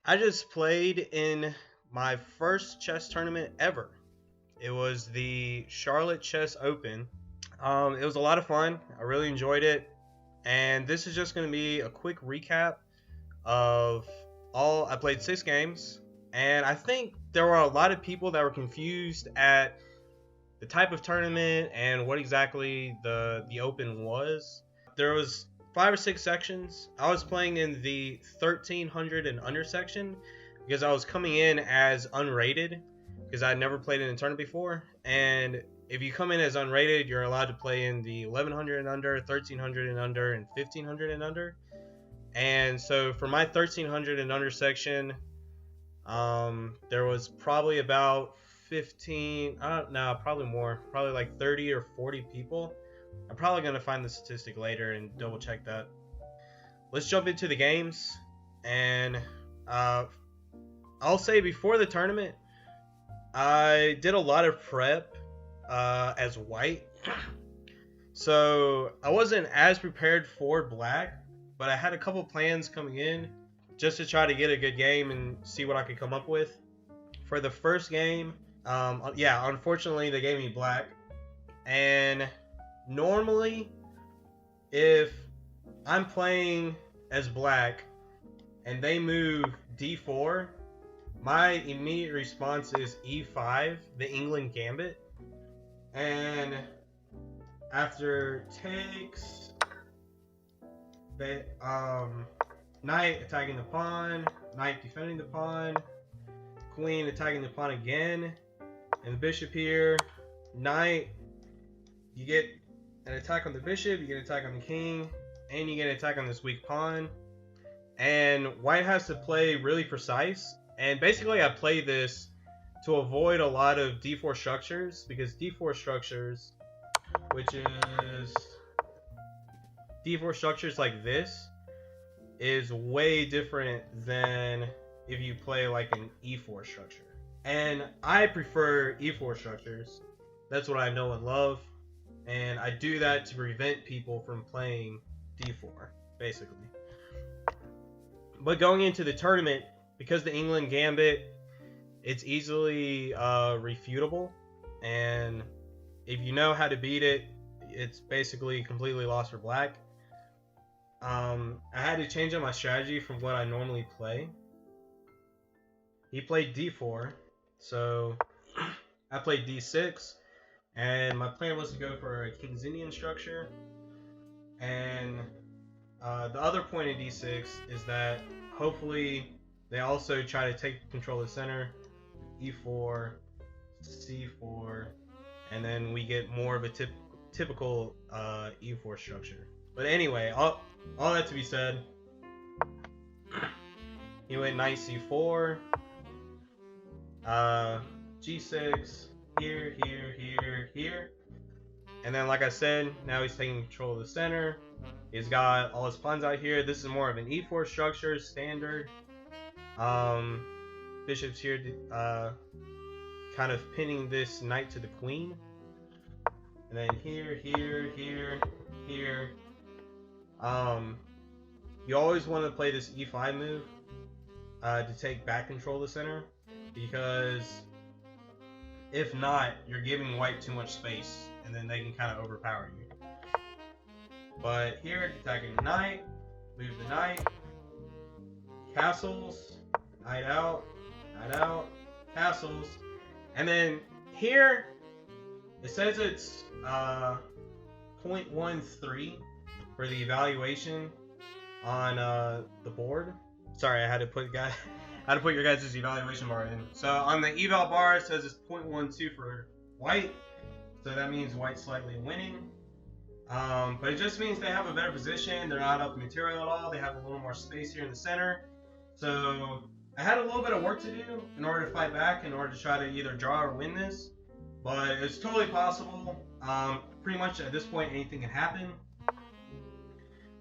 I just played in my first chess tournament ever. It was the Charlotte Chess Open. It was a lot of fun. I really enjoyed it. And this is just going to be a quick recap of all. I played 6 games. And I think there were a lot of people that were confused at the type of tournament and what exactly the Open was. There was 5 or 6 sections. I was playing in the 1300 and under section because I was coming in as unrated because I'd never played in a tournament before. And if you come in as unrated, you're allowed to play in the 1100 and under, 1300 and under, and 1500 and under. And so for my 1300 and under section, there was probably about 15, I don't know, probably more, probably like 30 or 40 people. I'm probably going to find the statistic later and double check that. Let's jump into the games. And I'll say before the tournament, I did a lot of prep as white. So I wasn't as prepared for black, but I had a couple plans coming in just to try to get a good game and see what I could come up with. For the first game, unfortunately they gave me black. And normally, if I'm playing as black and they move d4, my immediate response is e5, the England Gambit. And after takes, they knight attacking the pawn, knight defending the pawn, queen attacking the pawn again, and the bishop here, knight, you get an attack on the bishop, you get an attack on the king, and you get an attack on this weak pawn. And white has to play really precise. And basically I play this to avoid a lot of d4 structures, because d4 structures, which is d4 structures like this, is way different than if you play like an e4 structure. And I prefer e4 structures. That's what I know and love. And I do that to prevent people from playing d4, basically. But going into the tournament, because the England Gambit, it's easily refutable. And if you know how to beat it, it's basically completely lost for black. I had to change up my strategy from what I normally play. He played d4, so I played d6. And my plan was to go for a King's Indian structure. And the other point in d6 is that hopefully they also try to take control of the center. e4, c4, and then we get more of a typical e4 structure. But anyway, all that to be said, he went knight c4, g6, here, here. And then, like I said, now he's taking control of the center. He's got all his pawns out here. This is more of an e4 structure, standard. Bishop's here, kind of pinning this knight to the queen. And then here. You always want to play this e5 move to take back control of the center, because if not, you're giving white too much space, and then they can kind of overpower you. But here, attacking the knight, move the knight, castles, knight out, castles, and then here, it says it's 0.13 for the evaluation on the board. Sorry, I had to put your guys' evaluation bar in. So on the eval bar, it says it's 0.12 for white. So that means white's slightly winning. But it just means they have a better position. They're not up material at all. They have a little more space here in the center. So I had a little bit of work to do in order to fight back, in order to try to either draw or win this. But it's totally possible. Pretty much at this point, anything can happen.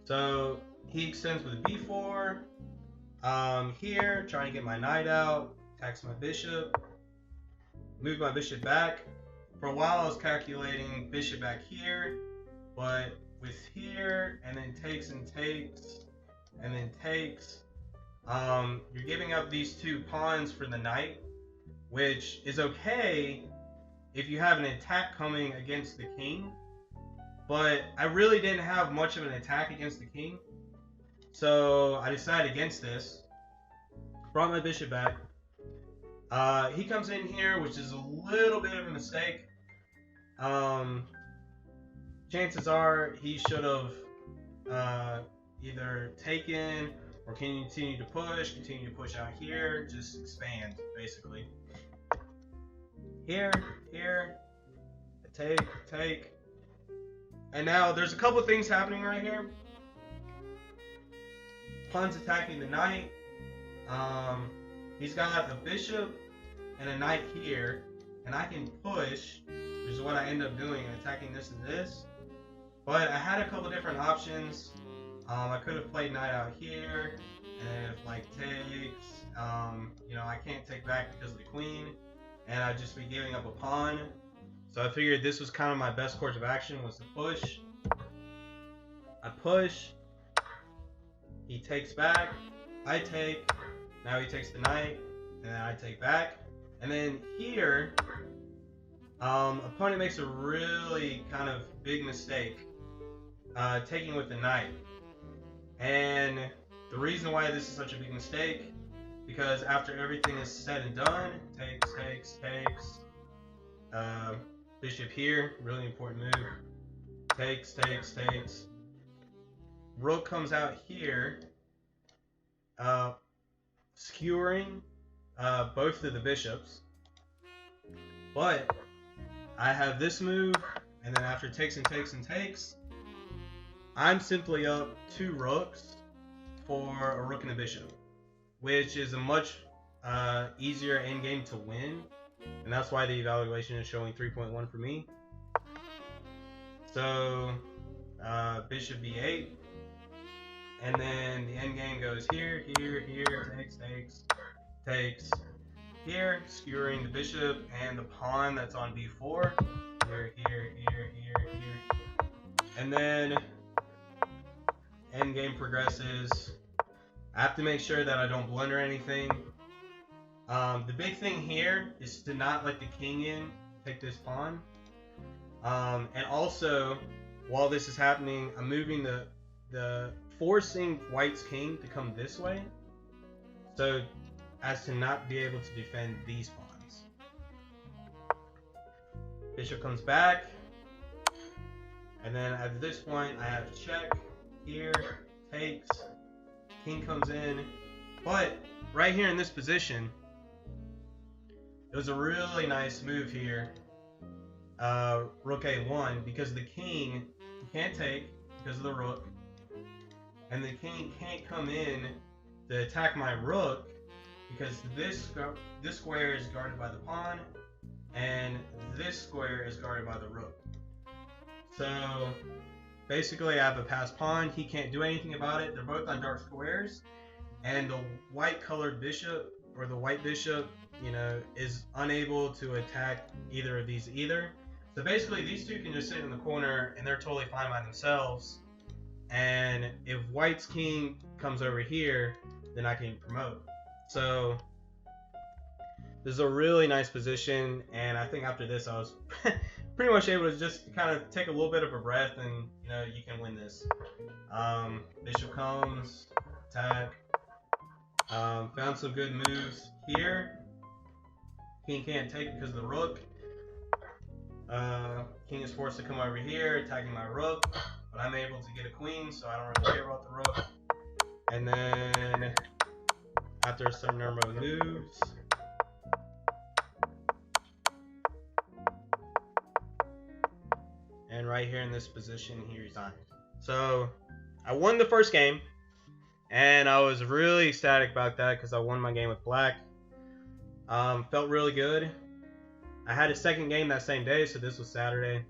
So he extends with a b4. Here, trying to get my knight out, attacks my bishop, move my bishop back. For a while I was calculating bishop back here, but with here, and then takes, and then takes, you're giving up these 2 pawns for the knight, which is okay if you have an attack coming against the king. But I really didn't have much of an attack against the king, so I decided against this. Brought my bishop back. He comes in here, which is a little bit of a mistake. Chances are he should have either taken or continue to push out here, just expand basically. Here, take. And now there's a couple things happening right here. Pawn's attacking the knight. He's got a bishop and a knight here, and I can push, which is what I end up doing, attacking this and this. But I had a couple different options. I could have played knight out here, and if like takes, you know, I can't take back because of the queen, and I'd just be giving up a pawn. So I figured this was kind of my best course of action, was to push. I push. He takes back. I take. Now he takes the knight, and then I take back. And then here, opponent makes a really kind of big mistake, taking with the knight. And the reason why this is such a big mistake, because after everything is said and done, takes, bishop here, really important move, takes, rook comes out here, skewering both of the bishops. But I have this move, and then after takes, I'm simply up 2 rooks for a rook and a bishop, which is a much easier endgame to win, and that's why the evaluation is showing 3.1 for me. So bishop b8, and then the endgame goes here, takes, here, skewering the bishop and the pawn that's on b4, here, and then endgame progresses. I have to make sure that I don't blunder anything. The big thing here is to not let the king in, take this pawn. And also, while this is happening, I'm moving the forcing white's king to come this way, so as to not be able to defend these pawns. Bishop comes back, and then at this point I have check here, takes, king comes in. But right here in this position, it was a really nice move here, rook a1, because the king can't take because of the rook, and the king can't come in to attack my rook because this square is guarded by the pawn, and this square is guarded by the rook. So basically I have a passed pawn, he can't do anything about it, they're both on dark squares, and the white colored bishop, or the white bishop, you know, is unable to attack either of these either. So basically these two can just sit in the corner and they're totally fine by themselves, and if white's king comes over here, then I can promote. So this is a really nice position, and I think after this I was pretty much able to just kind of take a little bit of a breath, and you know, you can win this. Bishop comes, attack. Found some good moves here. King can't take because of the rook. King is forced to come over here, attacking my rook, but I'm able to get a queen, so I don't really care about the rook. And then after a certain number of moves, and right here in this position, he resigned. So I won the first game, and I was really ecstatic about that because I won my game with black. Felt really good. I had a second game that same day, so this was Saturday.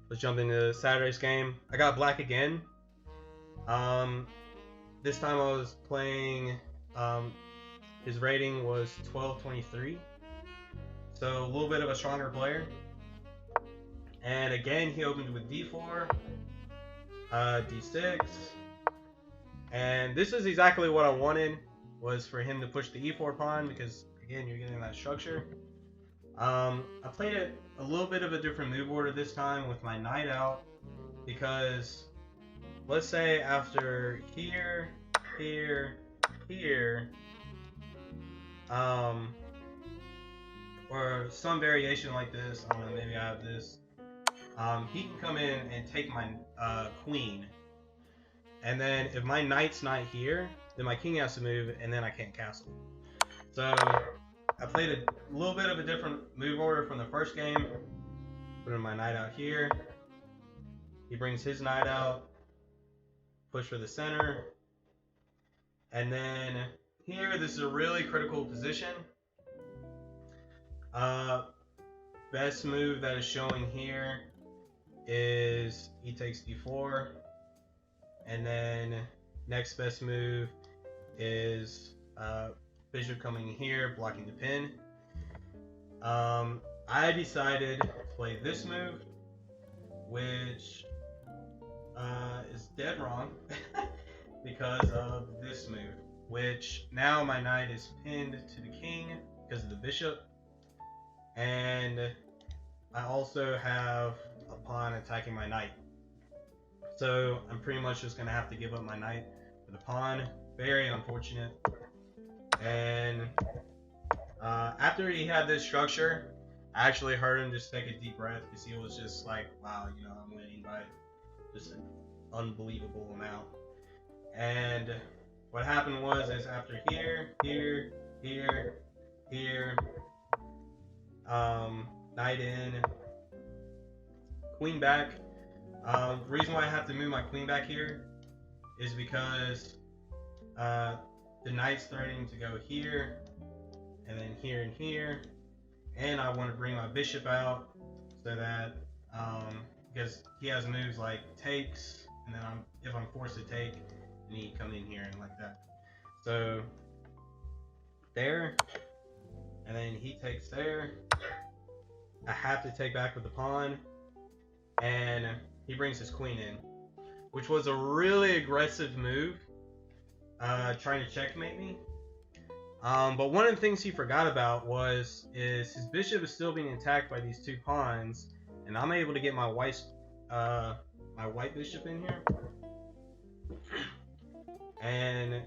Let's jump into Saturday's game. I got black again. This time I was playing, his rating was 1223, so a little bit of a stronger player. And again, he opened with d4, d6, And this is exactly what I wanted, was for him to push the e4 pawn, because again, you're getting that structure. I played it a little bit of a different move order this time with my knight out, because let's say after here, here, here, or some variation like this, I don't know, maybe I have this, he can come in and take my queen, and then if my knight's not here, then my king has to move, and then I can't castle. So I played a little bit of a different move order from the first game. Putting my knight out here. He brings his knight out. Push for the center. And then here, this is a really critical position. Best move that is showing here is he takes d4. And then next best move is bishop coming here, blocking the pin. I decided to play this move, which is dead wrong because of this move, which now my knight is pinned to the king because of the bishop, and I also have a pawn attacking my knight. So I'm pretty much just going to have to give up my knight for the pawn. Very unfortunate. And after he had this structure, I actually heard him just take a deep breath, because he was just like, wow, you know, I'm winning by just an unbelievable amount. And what happened was, is after here, knight in, queen back. The reason why I have to move my queen back here is because the knight's threatening to go here, and then here and here, and I want to bring my bishop out so that because he has moves like takes, and then if I'm forced to take, then he come in here and like that. So there, and then he takes there. I have to take back with the pawn, and he brings his queen in, which was a really aggressive move, trying to checkmate me. But one of the things he forgot about is his bishop is still being attacked by these two pawns, and I'm able to get my white bishop in here. And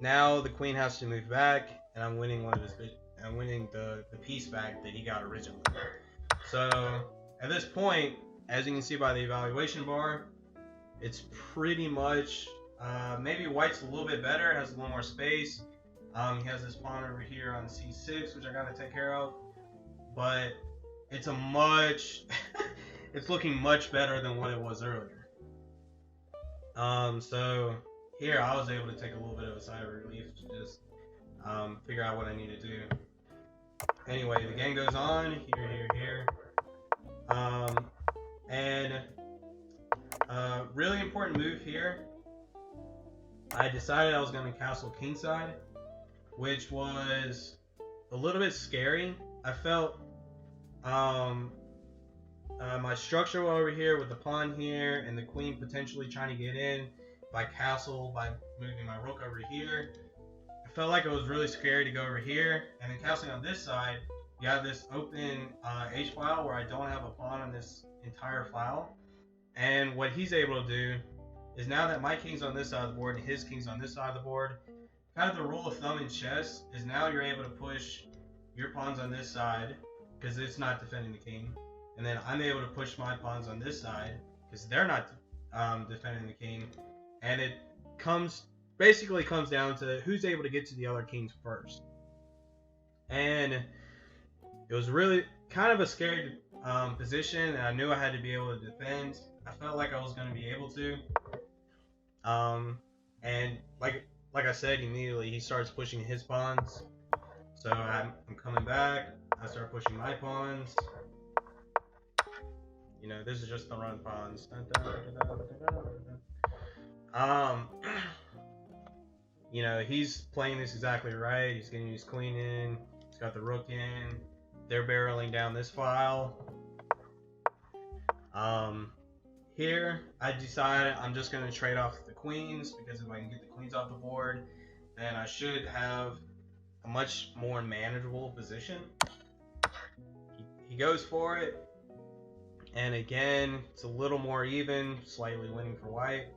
now the queen has to move back, and I'm winning I'm winning the piece back that he got originally. So at this point, as you can see by the evaluation bar, it's pretty much maybe white's a little bit better, has a little more space. He has this pawn over here on c6, which I gotta take care of, but it's a much it's looking much better than what it was earlier. So here I was able to take a little bit of a sigh of relief to just figure out what I need to do. Anyway, the game goes on, here. And really important move here. I decided I was going to castle kingside, which was a little bit scary. I felt my structure over here with the pawn here and the queen potentially trying to get in by castle by moving my rook over here. I felt like it was really scary to go over here, and then castling on this side, you have this open H file where I don't have a pawn on this entire file. And what he's able to do is, now that my king's on this side of the board and his king's on this side of the board, kind of the rule of thumb in chess is now you're able to push your pawns on this side because it's not defending the king, and then I'm able to push my pawns on this side because they're not defending the king, and it basically comes down to who's able to get to the other kings first. And it was really kind of a scary position, and I knew I had to be able to defend. I felt like I was going to be able to. And like I said, immediately he starts pushing his pawns. So I'm coming back. I start pushing my pawns. You know, this is just the run pawns. You know, he's playing this exactly right. He's getting his queen in. He's got the rook in. They're barreling down this file. here I decided I'm just going to trade off the queens, because if I can get the queens off the board, then I should have a much more manageable position. He goes for it, and again, it's a little more even, slightly winning for white.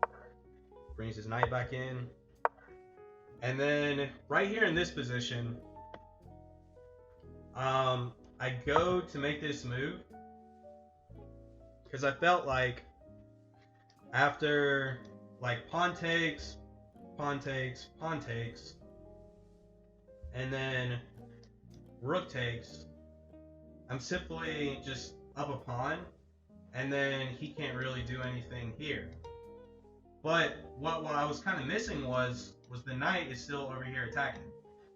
Brings his knight back in. And then right here in this position, I go to make this move because I felt like after like pawn takes, pawn takes, pawn takes, and then rook takes, I'm simply just up a pawn, and then he can't really do anything here. But what I was kind of missing was the knight is still over here attacking.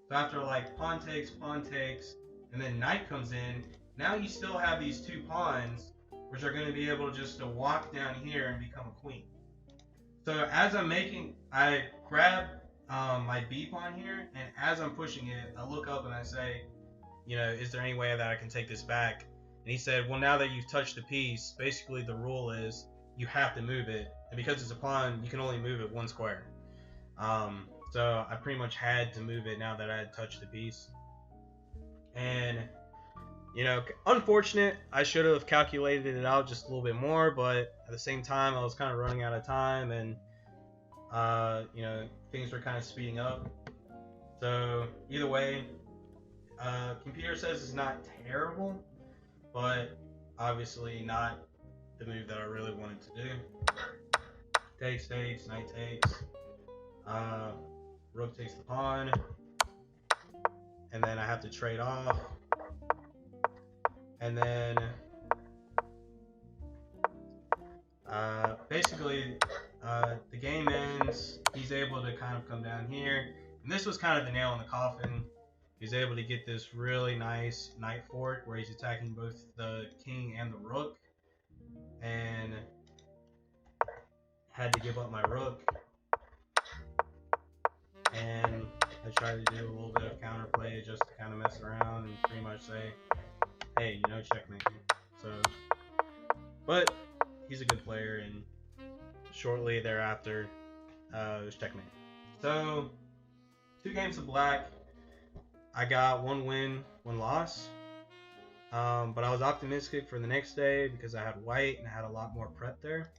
So after like pawn takes, and then knight comes in, now you still have these two pawns, which are going to be able just to walk down here and become a queen. So as I'm making, I grab my b pawn here, and as I'm pushing it, I look up and I say, you know, is there any way that I can take this back? And he said, well, now that you've touched the piece, basically the rule is you have to move it, and because it's a pawn, you can only move it one square. So I pretty much had to move it now that I had touched the piece. And, you know, unfortunate, I should have calculated it out just a little bit more, but at the same time, I was kind of running out of time, and, you know, things were kind of speeding up. So either way, computer says it's not terrible, but obviously not the move that I really wanted to do. Takes, knight takes, rook takes the pawn, and then I have to trade off, and then basically the game ends. He's able to kind of come down here, and this was kind of the nail in the coffin. He's able to get this really nice knight fort where he's attacking both the king and the rook, and had to give up my rook, and I tried to do a little bit of counterplay just to kind of mess around and pretty much say, hey, you know, checkmate. So, but he's a good player, and shortly thereafter, it was checkmate. So, 2 games of black. I got 1 win, 1 loss. But I was optimistic for the next day because I had white and I had a lot more prep there.